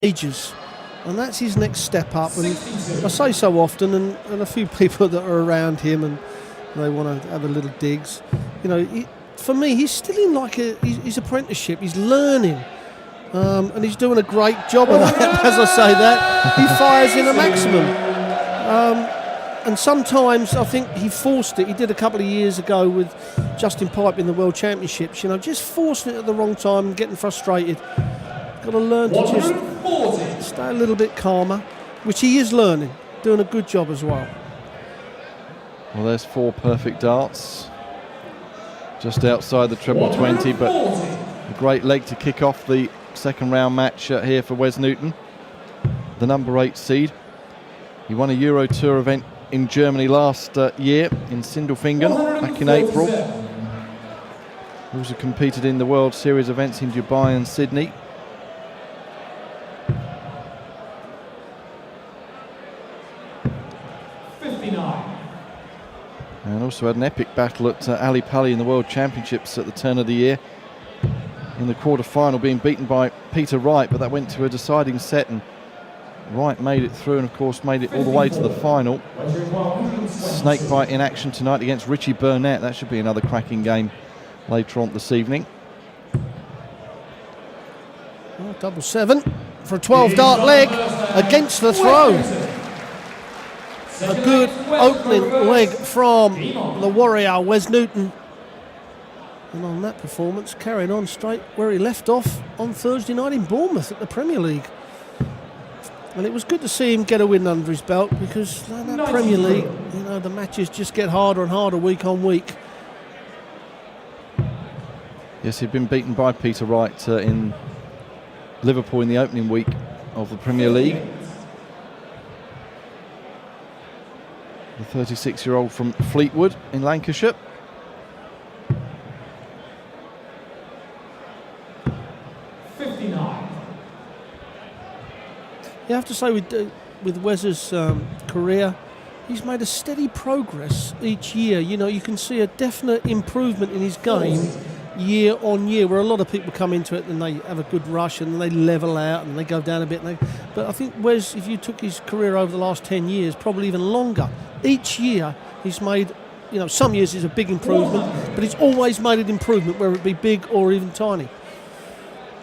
ages, and that's his next step up. And I say so often, and a few people that are around him and they want to have a little digs. You know, for me, he's still in like his apprenticeship. He's learning, and he's doing a great job of that. As I say that, he fires in a maximum. And sometimes I think he forced it. He did a couple of years ago with Justin Pipe in the World Championships. You know, just forcing it at the wrong time and getting frustrated. Got to learn to just stay a little bit calmer, which he is learning, doing a good job as well. Well, there's 4 perfect darts, just outside the treble 20, but a great leg to kick off the second round match here for Wes Newton, the number 8 seed. He won a Euro Tour event in Germany last year in Sindelfingen back in April. He also competed in the World Series events in Dubai and Sydney. And also had an epic battle at Ali Pali in the World Championships at the turn of the year. In the quarter-final, being beaten by Peter Wright, but that went to a deciding set, and Wright made it through and, of course, made it all the way to the final. Snakebite in action tonight against Richie Burnett. That should be another cracking game later on this evening. Oh, double 7 for a 12-dart leg against the throw. A good opening leg from the warrior, Wes Newton. And on that performance, carrying on straight where he left off on Thursday night in Bournemouth at the Premier League. And it was good to see him get a win under his belt, because in that Premier League, you know, the matches just get harder and harder week on week. Yes, he'd been beaten by Peter Wright in Liverpool in the opening week of the Premier League. The 36-year-old from Fleetwood in Lancashire. You have to say with Wes's career, he's made a steady progress each year. You know, you can see a definite improvement in his game year on year, where a lot of people come into it and they have a good rush and they level out and they go down a bit. But I think Wes, if you took his career over the last 10 years, probably even longer, each year he's made, you know, some years is a big improvement, but he's always made an improvement, whether it be big or even tiny.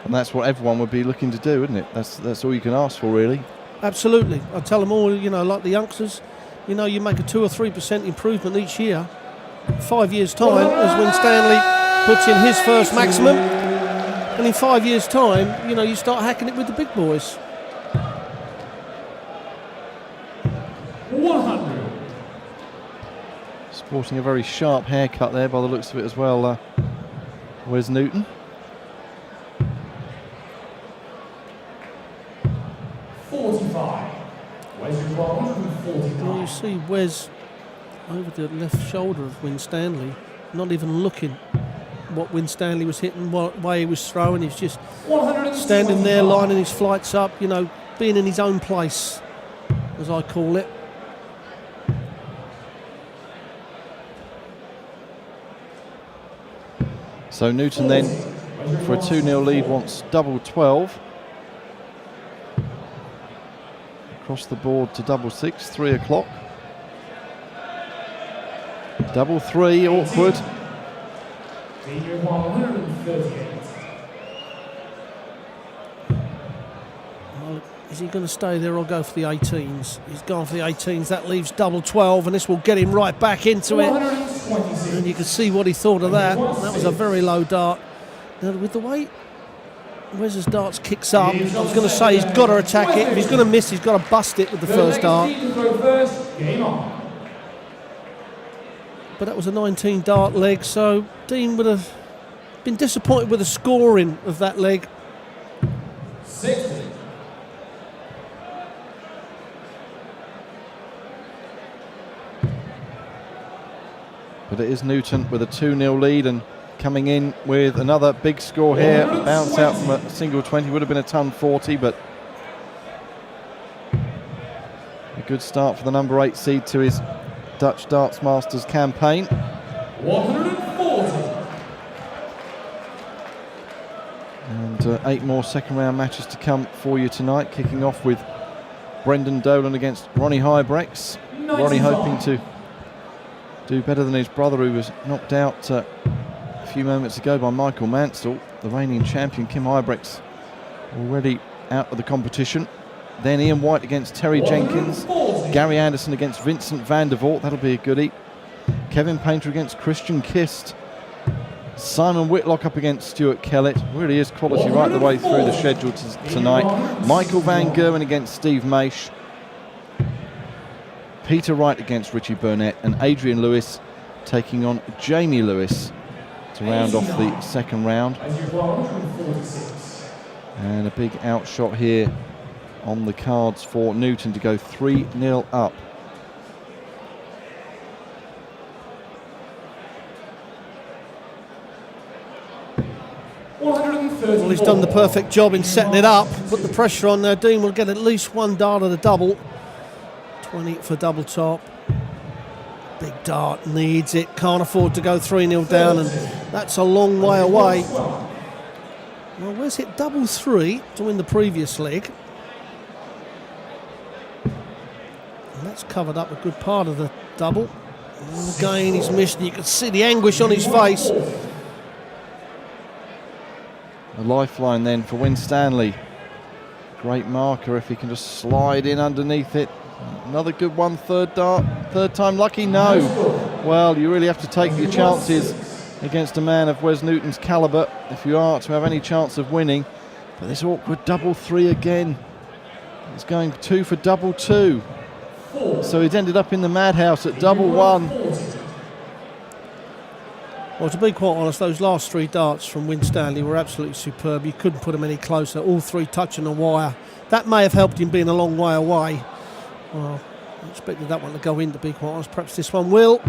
And that's what everyone would be looking to do, isn't it? That's all you can ask for, really. Absolutely. I tell them all, you know, like the youngsters, you know, you make a 2 or 3% improvement each year. 5 years' time, as Winstanley puts in his first maximum, and in 5 years' time, you know, you start hacking it with the big boys. 100. Sporting a very sharp haircut there by the looks of it as well, Wes Newton. 45. Wes is 145. Well, you see Wes over the left shoulder of Winstanley, not even looking what Winstanley was hitting, what way he was throwing. He's just standing there, lining his flights up, you know, being in his own place, as I call it. So Newton then, for a 2-0 lead, wants double 12. Across the board to double 6, 3 o'clock. Double 3, awkward. 138. Well, is he going to stay there or go for the 18s? He's gone for the 18s. That leaves double 12, and this will get him right back into it. And you can see what he thought of that. That was a very low dart. Now, with the way Wes's darts kicks up, I was going to say he's got to attack it. If he's going to miss, he's got to bust it with the first dart. But that was a 19 dart leg, so Dean would have been disappointed with the scoring of that leg. 60. But it is Newton with a 2-0 lead, and coming in with another big score here. A bounce out from a single 20 would have been a ton 40, but a good start for the number 8 seed to his Dutch Darts Masters campaign. 140. And 8 more second round matches to come for you tonight, kicking off with Brendan Dolan against Ronnie Hybrex. Ronnie hoping to do better than his brother, who was knocked out a few moments ago by Michael Mansell. The reigning champion Kim Hybrex already out of the competition. Then Ian White against Terry Jenkins. Gary Anderson against Vincent van der Voort. That'll be a goodie. Kevin Painter against Christian Kist. Simon Whitlock up against Stuart Kellett. Really is quality right the way through the schedule tonight. Michael Van Gerwen against Steve Maish. Peter Wright against Richie Burnett. And Adrian Lewis taking on Jamie Lewis to round off the second round. And a big outshot here on the cards for Newton to go 3-0 up. Well, he's done the perfect job in setting it up. Put the pressure on there. Dean will get at least one dart at a double. 20 for double top. Big dart, needs it. Can't afford to go 3-0 down, and that's a long way away. Well, where's hit double 3 to win the previous leg. And that's covered up a good part of the double. And again, he's missed. You can see the anguish on his face. A lifeline then for Winstanley. Great marker if he can just slide in underneath it. Another good one, third dart. Third time lucky? No. Well, you really have to take your chances against a man of Wes Newton's calibre if you are to have any chance of winning. But this awkward double 3 again. It's going 2 for double 2. So he's ended up in the madhouse at double 1. Well, to be quite honest, those last 3 darts from Winstanley were absolutely superb. You couldn't put them any closer, all 3 touching the wire. That may have helped him being a long way away. Well, I expected that one to go in, to be quite honest. Perhaps this one will.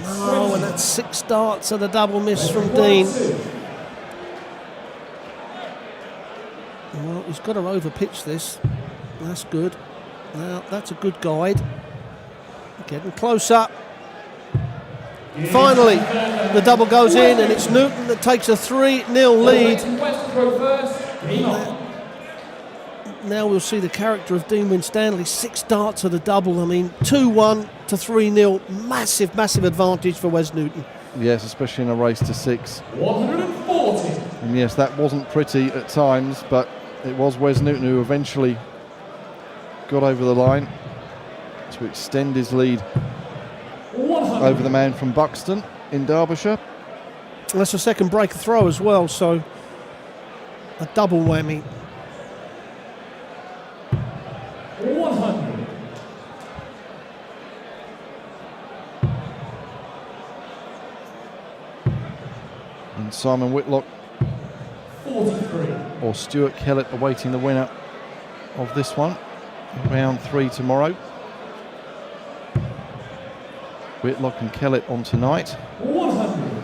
No, and that's 6 darts and a double miss from Dean. Well, he's got to overpitch this. That's good. Now, that's a good guide. Getting closer. Finally, the double goes in, and it's Newton that takes a 3-0 lead. Now we'll see the character of Dean Winstanley. 6 darts at a double. I mean, 2-1 to 3-0. Massive, massive advantage for Wes Newton. Yes, especially in a race to 6. 140. And yes, that wasn't pretty at times, but it was Wes Newton who eventually got over the line to extend his lead over the man from Buxton in Derbyshire. And that's a second break throw as well, so a double whammy. 100. And Simon Whitlock 43. or Stuart Kellett awaiting the winner of this one. Round 3 tomorrow. Whitlock and Kellett on tonight. 100.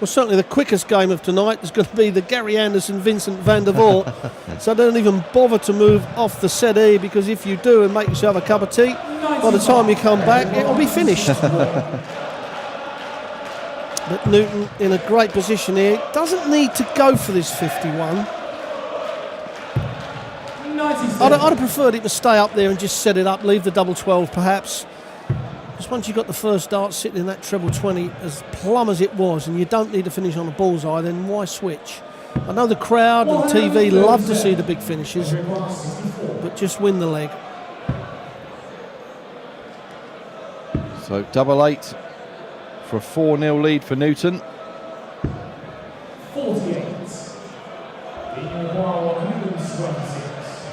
Well, certainly the quickest game of tonight is going to be the Gary Anderson Vincent van der Voort. So don't even bother to move off the settee, because if you do and make yourself a cup of tea, by the time you come back, it will be finished. But Newton in a great position here. Doesn't need to go for this 51. I'd have preferred it to stay up there and just set it up, leave the double 12 perhaps. Because once you've got the first dart sitting in that treble 20 as plumb as it was, and you don't need to finish on a bullseye, then why switch? I know the crowd and TV love to see the big finishes, but just win the leg. So double 8 for a 4-0 lead for Newton. 48.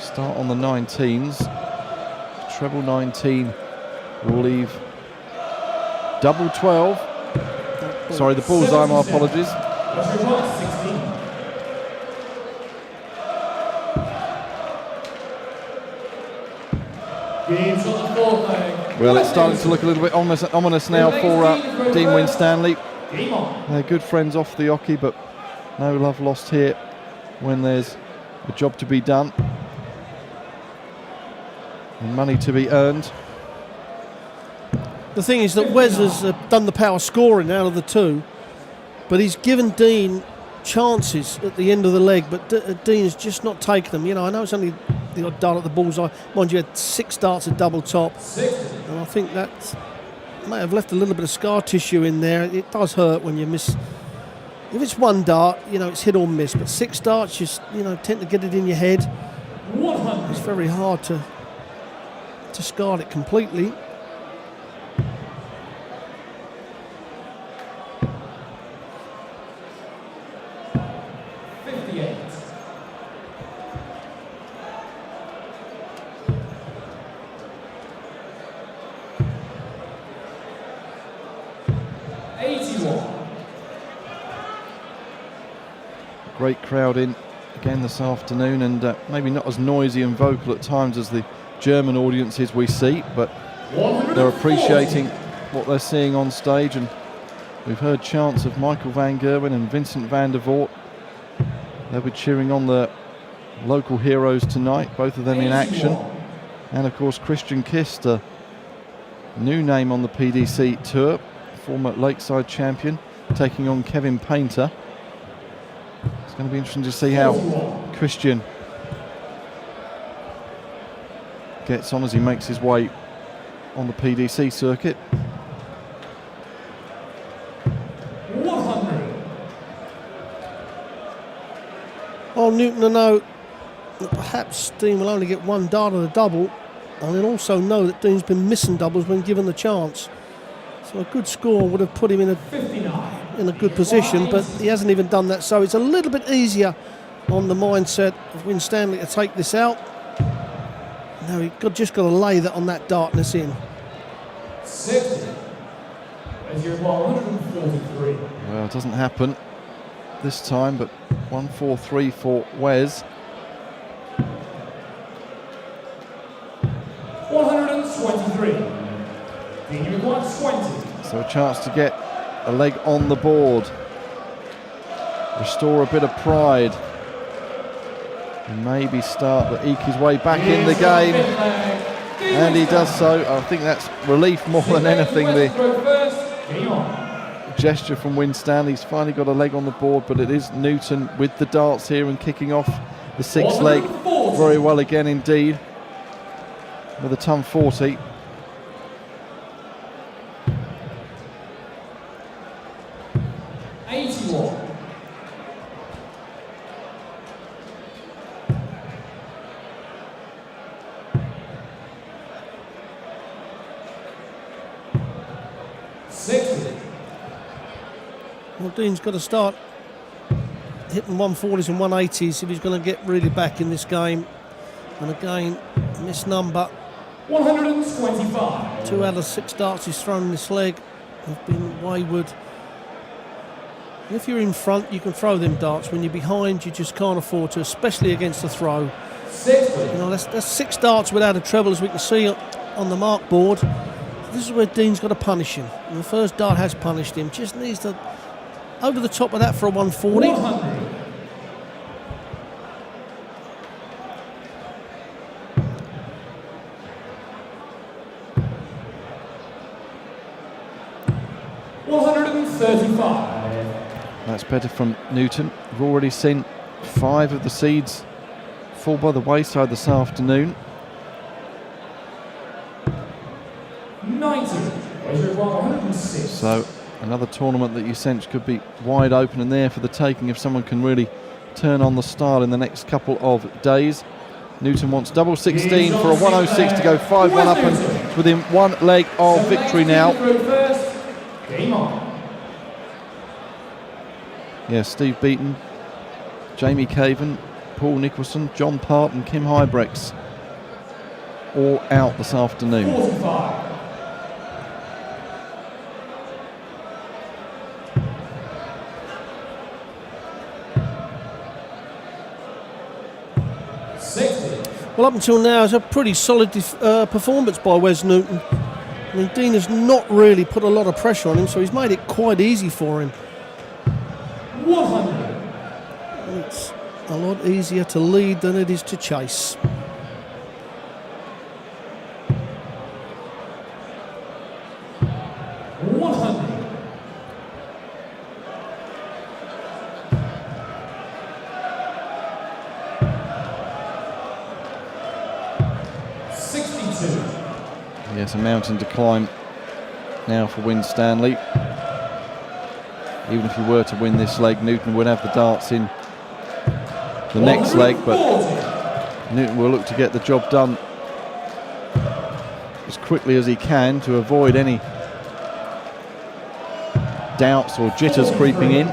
Start on the 19s. Treble 19 will leave double 12. Sorry, the bullseye, my apologies. Well, it's starting to look a little bit ominous now for Dean Winstanley. They're good friends off the hockey, but no love lost here when there's a job to be done and money to be earned. The thing is that Wes has done the power scoring out of the 2, but he's given Dean chances at the end of the leg, but Dean's just not taken them. You know, I know it's only the odd dart at the bullseye. Mind you, had 6 darts at double top, and I think that may have left a little bit of scar tissue in there. It does hurt when you miss. If it's 1 dart, you know, it's hit or miss, but 6 darts, you know, tend to get it in your head. 100. It's very hard to discard it completely. Great crowd in again this afternoon, and maybe not as noisy and vocal at times as the German audiences we see, but they're appreciating what they're seeing on stage. And we've heard chants of Michael van Gerwen and Vincent van der Voort. They'll be cheering on the local heroes tonight, both of them in action. And of course Christian Kist, a new name on the PDC tour, former Lakeside champion, taking on Kevin Painter. It's going to be interesting to see how Christian gets on as he makes his way on the PDC circuit. 100. Oh, Newton will know that perhaps Dean will only get 1 dart of the double, and he'll also know that Dean's been missing doubles when given the chance. So a good score would have put him in a 59. good position, but he hasn't even done that. So it's a little bit easier on the mindset of Winstanley to take this out. Now he's just got to lay that on that darkness in. 60. As you're 143. Well, it doesn't happen this time, but 143 for Wes. 123. Dean requires 20. So a chance to get a leg on the board, restore a bit of pride, and maybe start to eke his way back in the game. And he does so. I think that's relief more than anything. The gesture from Winstanley. He's finally got a leg on the board, but it is Newton with the darts here and kicking off the 6th leg very well again indeed, with a ton 40. Well, Dean's got to start hitting 140s and 180s if he's going to get really back in this game. And again, miss number. 125. 2 out of 6 darts he's thrown in this leg have been wayward. And if you're in front, you can throw them darts. When you're behind, you just can't afford to, especially against the throw. 60. You know, that's 6 darts without a treble, as we can see on the mark board. This is where Dean's got to punish him. And the first dart has punished him. Just needs to over the top of that for a 140. 100. That's better from Newton. We've already seen 5 of the seeds fall by the wayside this afternoon. 90. 106. So another tournament that you sense could be wide open and there for the taking if someone can really turn on the style in the next couple of days. Newton wants double 16 for a 106 to go 5-1 up and within 1 leg of victory now. Game on. Yeah, Steve Beaton, Jamie Caven, Paul Nicholson, John Part and Kim Hybrex all out this afternoon. 45. Well, up until now, it's a pretty solid performance by Wes Newton. I mean, Dean has not really put a lot of pressure on him, so he's made it quite easy for him. 100. And it's a lot easier to lead than it is to chase. Yes, a mountain to climb now for Winstanley. Even if he were to win this leg, Newton would have the darts in the next leg, but Newton will look to get the job done as quickly as he can to avoid any doubts or jitters creeping in.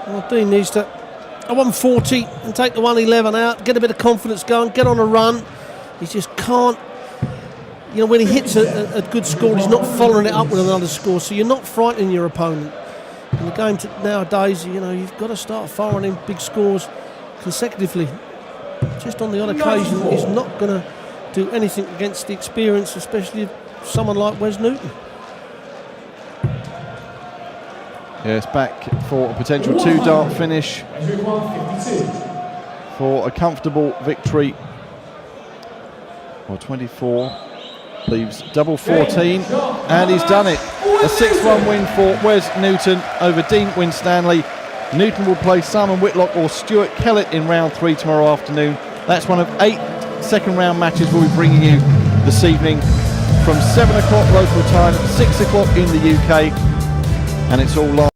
Well, Dean needs to a 140 and take the 111 out, get a bit of confidence going, get on a run. He just can't, you know, when he hits a good score, he's not following it up with another score, so you're not frightening your opponent. In the game nowadays, you know, you've got to start firing in big scores consecutively. Just on the odd occasion, he's not going to do anything against the experience, especially of someone like Wes Newton. Yes, back for a potential 2-dart finish for a comfortable victory. Well, 24 leaves double 14, and he's done it. A 6-1 win for Wes Newton over Dean Winstanley. Newton will play Simon Whitlock or Stuart Kellett in round 3 tomorrow afternoon. That's one of 8 second round matches we'll be bringing you this evening from 7 o'clock local time, 6 o'clock in the UK, and it's all live.